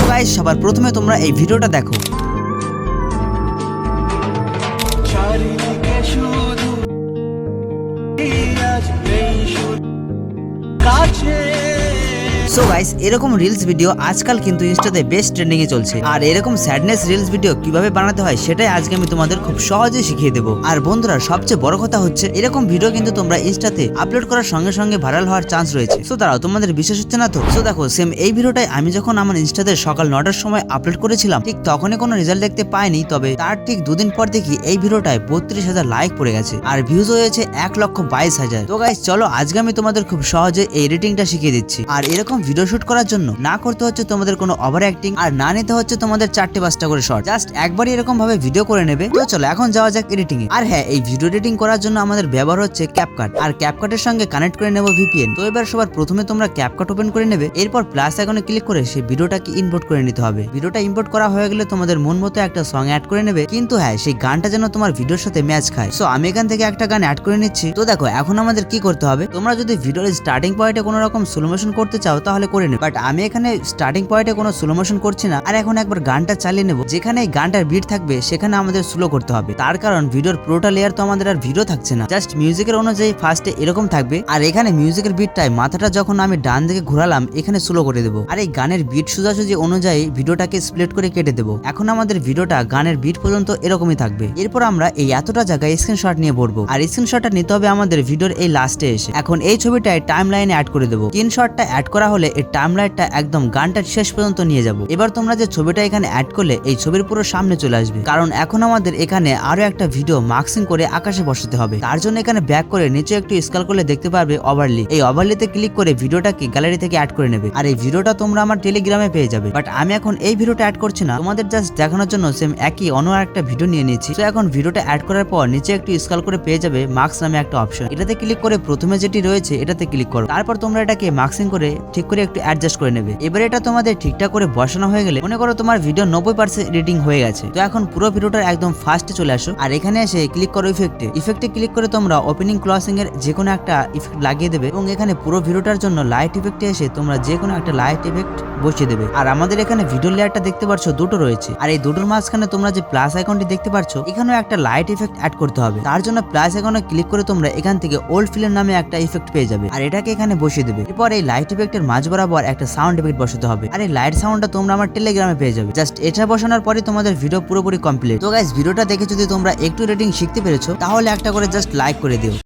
Guys সবার প্রথমে তোমরা এই ভিডিওটা দেখো। সো গাইস এরকম রিলস ভিডিও আজকাল কিন্তু ইনস্টাতে বেস্ট ট্রেন্ডিং এ চলছে। আর এরকম স্যাডনেস রিলস ভিডিও কিভাবে বানাতে হয় সেটাই আজকে আমি তোমাদের খুব সহজে শিখিয়ে দেবো। আর বন্ধুরা সবচেয়ে বড় কথা হচ্ছে এরকম ভিডিও কিন্তু তোমরা ইনস্টাতে আপলোড করার সঙ্গে সঙ্গে ভাইরাল হওয়ার চান্স রয়েছে। সো দাঁড়াও, তোমাদের বিশ্বাস হচ্ছে না তো? সো দেখো, সেম এই ভিডিওটাই আমি যখন আমার ইনস্টাতে সকাল 9টার সময় আপলোড করেছিলাম, ঠিক তখনই কোনো রেজাল্ট দেখতে পাইনি। তবে তার ঠিক দুদিন পর দেখি এই ভিডিওটায় 32,000 লাইক পড়ে গেছে আর ভিউজ হয়েছে 1,22,000। তো গাইস চলো আজকে আমি তোমাদের খুব সহজে এই এডিটিংটা শিখিয়ে দিচ্ছি। আর এরকম ভিডিও শুট করার জন্য না করতে হচ্ছে তোমাদের কোনো ওভার অ্যাক্টিং, আর না নিতে হচ্ছে তোমাদের 4-5টা করে শট। জাস্ট একবারই এরকম ভাবে ভিডিও করে নেবে। তো চলো এখন যাওয়া যাক এডিটিং এ। আর হ্যাঁ, এই ভিডিও এডিটিং করার জন্য আমাদের ব্যবহার হচ্ছে ক্যাপকাট। আর ক্যাপকাটের সঙ্গে কানেক্ট করে নেব ভিপিএন। তো এবার সবার প্রথমে তোমরা ক্যাপকাট ওপেন করে নেবে, এরপর প্লাস আইকনে ক্লিক করে সেই ভিডিওটাকে ইম্পোর্ট করে নিতে হবে। ভিডিওটা ইম্পোর্ট করা হয়ে গেলে তোমাদের মন মতো একটা সং অ্যাড করে নেবে, কিন্তু হ্যাঁ সেই গানটা যেন তোমার ভিডিওর সাথে ম্যাচ খায়। সো আমি এখান থেকে একটা গান অ্যাড করে নিচ্ছি। তো দেখো এখন আমাদের কি করতে হবে, তোমরা যদি ভিডিওর স্টার্টিং পয়েন্টে কোনো রকম স্লো মোশন করতে চাও তাহলে করে নেবে, বাট আমি এখানে স্টার্টিং পয়েন্টে কোনো স্লো মোশন করছি না। আর এখন একবার গানটা চালিয়ে নেব, যেখানে এই গানটার বিট থাকবে সেখানে আমাদের স্লো করতে হবে। তার কারণ ভিডিওর পুরোটা লেয়ার তো আমাদের আর ভিডিও থাকছে না, জাস্ট মিউজিকের অনুযায়ী ফার্স্টে এরকম থাকবে। আর এখানে মিউজিকের বিটটায় মাথাটা যখন আমি ডান দিকে ঘোরালাম এখানে স্লো করে দেবো। আর এই গানের বিট সোজাসুজি অনুযায়ী ভিডিওটাকে স্প্লিট করে কেটে দেবো। এখন আমাদের ভিডিওটা গানের বিট পর্যন্ত এরকমই থাকবে। এরপর আমরা এই এতটা জায়গায় স্ক্রিনশট নিয়ে পড়বো, আর স্ক্রিনশটটা নিতে হবে আমাদের ভিডিওর এই লাস্টে এসে। এখন এই ছবিটায় টাইম লাইনে অ্যাড করে দেবো। স্ক্রিনশটটা অ্যাড করা হলে এই টাইম লাইনটা একদম গানটার শেষ পর্যন্ত নিয়ে যাব। এবার তোমরা যে ছবিটা এখানে অ্যাড করলে এই ছবির পুরো সামনে চলে আসবে, কারণ এখন আমাদের এখানে আরো একটা ভিডিও মার্কসিং করে আকাশে বসাতে হবে। তার জন্য এখানে ব্যাক করে নিচে একটু স্ক্রল করলে দেখতে পারবে ওভারলি। এই ওভারলিতে ক্লিক করে ভিডিওটাকে গ্যালারি থেকে অ্যাড করে নেবে। আর এই ভিডিওটা তোমরা আমার টেলিগ্রামে পেয়ে যাবে, বাট আমি এখন এই ভিডিওটা অ্যাড করছি না, তোমাদের জাস্ট দেখানোর জন্য সেম একই অন্য একটা ভিডিও নিয়ে নিয়েছি। তো এখন ভিডিওটা অ্যাড করার পর নিচে একটু স্ক্রল করে পেয়ে যাবে মার্কস নামে একটা অপশন। এটাতে ক্লিক করে প্রথমে যেটি রয়েছে এটাতে ক্লিক করো। তারপর তোমরা এটাকে মার্কসিং করে ঠিক করে একটু অ্যাডজাস্ট করে নেবে। এবার এটা তোমাদের ঠিকঠাক করে বসানো হয়ে গেলে মনে করো তোমার ভিডিও 90% এডিটিং হয়ে গেছে। তো এখন পুরো ভিডিওটার একদম ফার্স্টে চলে আসো, আর এখানে এসে ক্লিক করো ইফেক্টে ক্লিক করে তোমরা ওপেনিং ক্লোজিং এর যে কোনো একটা ইফেক্ট লাগিয়ে দেবে। এবং এখানে পুরো ভিডিওটার জন্য লাইট ইফেক্টে এসে তোমরা যে কোনো একটা লাইট ইফেক্ট বসিয়ে দেবে। আর আমাদের এখানে ভিডিও লেয়ারটা দেখতে পাচ্ছ দুটো রয়েছে, আর এই দুটোর মাঝখানে তোমরা যে প্লাস আইকনটি দেখতে পাচ্ছ এখানেও একটা লাইট ইফেক্ট অ্যাড করতে হবে। তার জন্য প্লাস আইকনে ক্লিক করে তোমরা এখান থেকে ওল্ড ফিল্ম নামে একটা ইফেক্ট পেয়ে যাবে, আর এটাকে এখানে বসিয়ে দেবে। এরপর এই লাইট ইফেক্টের মাঝ বরাবর একটা সাউন্ড ইফেক্ট বসাতে হবে। আর এই লাইট সাউন্ডটা তোমরা আমার টেলিগ্রামে পেয়ে যাবে। জাস্ট এটা বসানোর পরে তোমাদের ভিডিও পুরোপুরি কমপ্লিট। তো গাইস ভিডিওটা দেখে যদি তোমরা একটু রেটিং শিখতে পেরেছো তাহলে একটা করে জাস্ট লাইক করে দিও।